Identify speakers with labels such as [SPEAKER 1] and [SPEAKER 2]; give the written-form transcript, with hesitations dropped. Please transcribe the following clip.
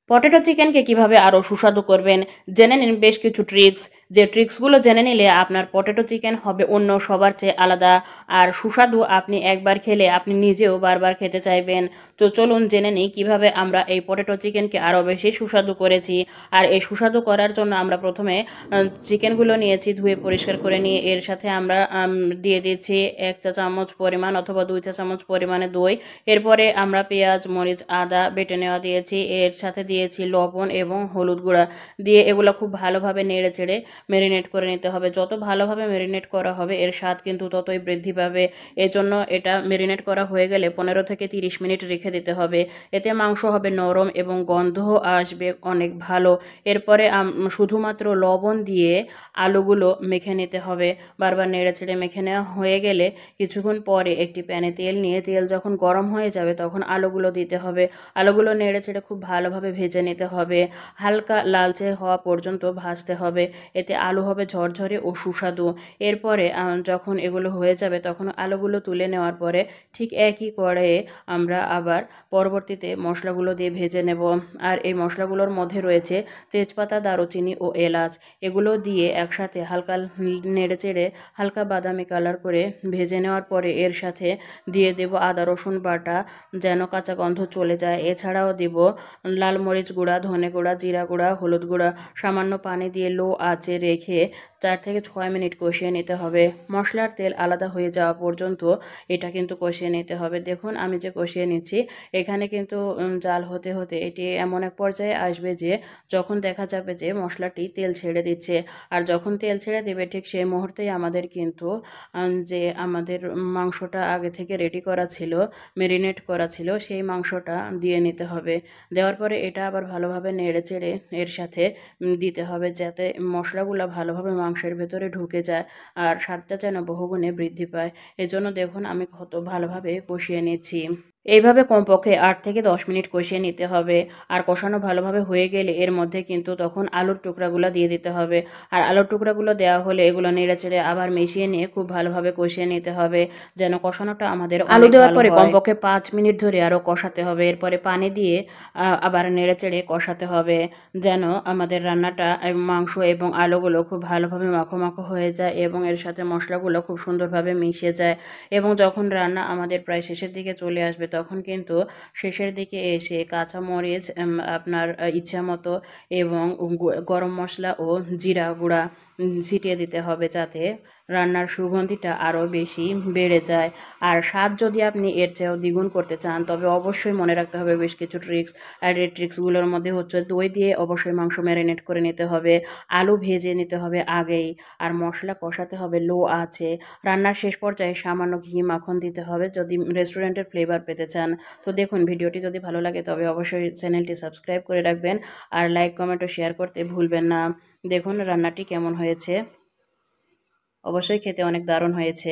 [SPEAKER 1] Potato চিকেনকে কিভাবে আরও সুস্বাদু করবেন জেনে নিন বেশ কিছু ট্রিক্স। যে ট্রিক্সগুলো জেনে নিলে আপনার পটেটো চিকেন হবে অন্য সবার চেয়ে আলাদা আর সুস্বাদু। আপনি একবার খেলে আপনি নিজেও বারবার খেতে চাইবেন। তো চলুন জেনে নিই কীভাবে আমরা এই পটেটো চিকেনকে আরও বেশি সুস্বাদু করেছি। আর এই সুস্বাদু করার জন্য আমরা প্রথমে চিকেনগুলো নিয়েছি, ধুয়ে পরিষ্কার করে নিয়ে এর সাথে আমরা দিয়ে দিচ্ছি 1 চা চামচ পরিমাণ অথবা 2 চা চামচ পরিমাণে দই। এরপরে আমরা পেঁয়াজ, মরিচ, আদা বেটে নেওয়া দিয়েছি। এর সাথে দিয়েছি লবণ এবং হলুদ গুঁড়া দিয়ে এগুলো খুব ভালোভাবে নেড়ে চেড়ে ম্যারিনেট করে নিতে হবে। যত ভালোভাবে ম্যারিনেট করা হবে এর স্বাদ কিন্তু ততই বৃদ্ধি পাবে। এজন্য এটা ম্যারিনেট করা হয়ে গেলে 15 থেকে 30 মিনিট রেখে দিতে হবে। এতে মাংস হবে নরম এবং গন্ধও আসবে অনেক ভালো। এরপরে শুধুমাত্র লবণ দিয়ে আলুগুলো মেখে নিতে হবে। বারবার নেড়ে চেড়ে মেখে নেওয়া হয়ে গেলে কিছুক্ষণ পরে একটি প্যানে তেল নিয়ে তেল যখন গরম হয়ে যাবে তখন আলুগুলো দিতে হবে। আলুগুলো নেড়ে চেড়ে খুব ভালোভাবে ভেজে নিতে হবে। হালকা লালচে হওয়া পর্যন্ত ভাজতে হবে। এতে আলু হবে ঝরঝরে ও সুস্বাদু। এরপরে যখন এগুলো হয়ে যাবে তখন আলুগুলো তুলে নেওয়ার পরে ঠিক একই কড়াইয়ে আমরা আবার পরবর্তীতে মশলাগুলো দিয়ে ভেজে নেব। আর এই মশলাগুলোর মধ্যে রয়েছে তেজপাতা, দারুচিনি ও এলাচ। এগুলো দিয়ে একসাথে হালকা নেড়ে চেড়ে হালকা বাদামি কালার করে ভেজে নেওয়ার পরে এর সাথে দিয়ে দেব আদা রসুন বাটা, যেন কাঁচা গন্ধ চলে যায়। এছাড়াও দেব লাল মরিচ গুঁড়া, ধনে গুঁড়া, জিরা গুঁড়া, হলুদ গুঁড়া। সামান্য পানি দিয়ে লো আঁচে রেখে 4 থেকে 6 মিনিট কষিয়ে নিতে হবে। মশলার তেল আলাদা হয়ে যাওয়া পর্যন্ত এটা কিন্তু কষিয়ে নিতে হবে। দেখুন আমি যে কষিয়ে নিচ্ছি, এখানে কিন্তু জাল হতে হতে এটি এমন এক পর্যায়ে আসবে যে যখন দেখা যাবে যে মশলাটি তেল ছেড়ে দিচ্ছে। আর যখন তেল ছেড়ে দেবে ঠিক সেই মুহূর্তেই আমাদের কিন্তু যে আমাদের মাংসটা আগে থেকে রেডি করা ছিল, ম্যারিনেট করা ছিল, সেই মাংসটা দিয়ে নিতে হবে। দেওয়ার পরে এটা আবার ভালোভাবে নেড়ে চেড়ে এর সাথে দিতে হবে, যাতে মশলাগুলো ভালোভাবে মাংসের ভেতরে ঢুকে যায় আর স্বাদটা যেন বহুগুণে বৃদ্ধি পায়। এজন্য দেখুন আমি কত ভালোভাবে কষিয়ে নিচ্ছি। এইভাবে কমপক্ষে 8 থেকে 10 মিনিট কষিয়ে নিতে হবে। আর কষানো ভালোভাবে হয়ে গেলে এর মধ্যে কিন্তু তখন আলুর টুকরাগুলো দিয়ে দিতে হবে। আর আলুর টুকরাগুলো দেওয়া হলে এগুলো নেড়েচেড়ে আবার মিশিয়ে নিয়ে খুব ভালোভাবে কষিয়ে নিতে হবে, যেন কষানোটা আমাদের আলু দেওয়ার পরে কমপক্ষে 5 মিনিট ধরে আরও কষাতে হবে। এরপরে পানি দিয়ে আবার নেড়েচেড়ে কষাতে হবে, যেন আমাদের রান্নাটা মাংস এবং আলুগুলো খুব ভালোভাবে মাখো মাখো হয়ে যায় এবং এর সাথে মশলাগুলো খুব সুন্দরভাবে মিশে যায়। এবং যখন রান্না আমাদের প্রায় শেষের দিকে চলে আসবে তখন কিন্তু শেষের দিকে এসে কাঁচা মরিচ আপনার ইচ্ছা মতো এবং গরম মশলা ও জিরা গুঁড়া ছিটিয়ে দিতে হবে, যাতে রান্নার সুগন্ধিটা আরও বেশি বেড়ে যায়। আর স্বাদ যদি আপনি এর চেয়েও দ্বিগুণ করতে চান তবে অবশ্যই মনে রাখতে হবে বেশ কিছু ট্রিক্স। আর এই ট্রিক্সগুলোর মধ্যে হচ্ছে দই দিয়ে অবশ্যই মাংস ম্যারিনেট করে নিতে হবে, আলু ভেজে নিতে হবে আগেই, আর মশলা কষাতে হবে লো আঁচে। রান্নার শেষ পর্যায়ে সামান্য ঘি মাখন দিতে হবে যদি রেস্টুরেন্টের ফ্লেভার পেতে চান। তো দেখুন ভিডিওটি যদি ভালো লাগে তবে অবশ্যই চ্যানেলটি সাবস্ক্রাইব করে রাখবেন আর লাইক, কমেন্ট ও শেয়ার করতে ভুলবেন না। দেখুন রান্নাটি কেমন হয়েছে, অবশ্যই খেতে অনেক দারুণ হয়েছে।